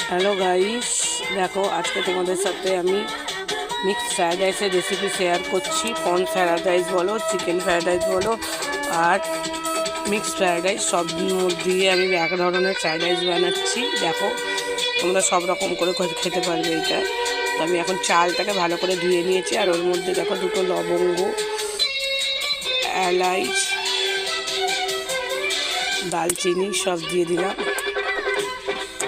Hello guys, দেখো আজকে তোমাদের সাথে আমি মিক্সড ফ্রায়েড রাইসের রেসিপি শেয়ার করছি। কর্ন ফ্রায়েড রাইস বলো, চিকেন ফ্রায়েড রাইস বলো আর মিক্সড ফ্রায়েড রাইস সব দিয়ে আমি এক ধরনের ফ্রায়েড রাইস বানাচ্ছি। দেখো তোমরা সব রকম করে খেতে পারবে এটা। তো আমি এখন চালটাকে ভালো করে ধুয়ে নিয়েছি, আর ওর মধ্যে দেখো দুটো লবঙ্গ, এলাচ, দালচিনি সব দিয়ে দিলাম।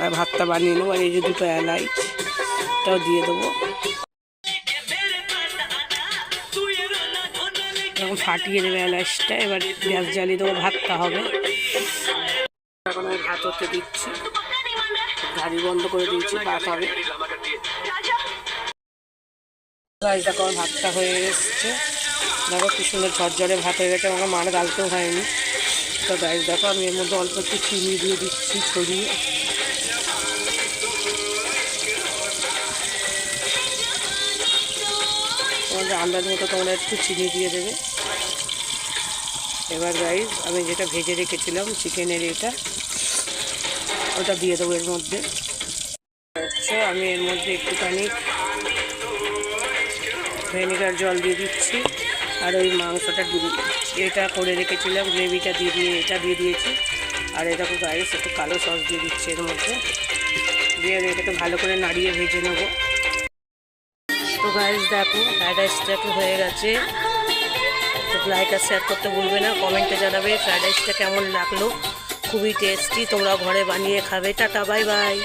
আর ভাতটা বানিয়ে নেবো। আর এই যে দুটো এলাচটাও দিয়ে দেবো। এখন ফাটিয়ে দেবে এলাচটা। এবার গ্যাস জ্বালিয়ে দেবো, ভাতটা হবে। এখন আমি ভাত হতে দিচ্ছি, গাড়ি বন্ধ করে দিয়েছি, ভাত হবে। দেখো ভাতটা হয়ে এসছে। দেখো কি সুন্দর ঝরঝরে ভাত হয়ে গেছে, আমাকে মার গালতেও হয়নি। তো গাইস দেখো আমি এর মধ্যে অল্প একটু চিনি দিয়ে দিচ্ছি ছড়িয়ে। তোমাদের আন্দাজ মতো তোমরা একটু চিনি দিয়ে দেবে। এবার গাইস আমি যেটা ভেজে রেখেছিলাম চিকেনের ওটা দিয়ে দেবো এর মধ্যে। আমি এর মধ্যে একটুখানি ভিনেগার জল দিয়ে দিচ্ছি, আর ওই মাংসটা এটা করে রেখেছিলাম গ্রেভিটা এটা দিয়ে দিয়েছি। আর এটাকে গাইস একটু কালো সস দিয়ে দিচ্ছি এর মধ্যে, দিয়ে এটাকে ভালো করে নাড়িয়ে ভেজে নেবো। তো গাইস দেখো ফ্রায়েড রাইসটা হয়ে গেছে। তো লাইক আর শেয়ার করতে ভুলবে না, কমেন্টে জানাবে ফ্রায়েড রাইসটা কেমন লাগলো। খুবই টেস্টি, তোমরা ঘরে বানিয়ে খাবে। Tata, bye bye.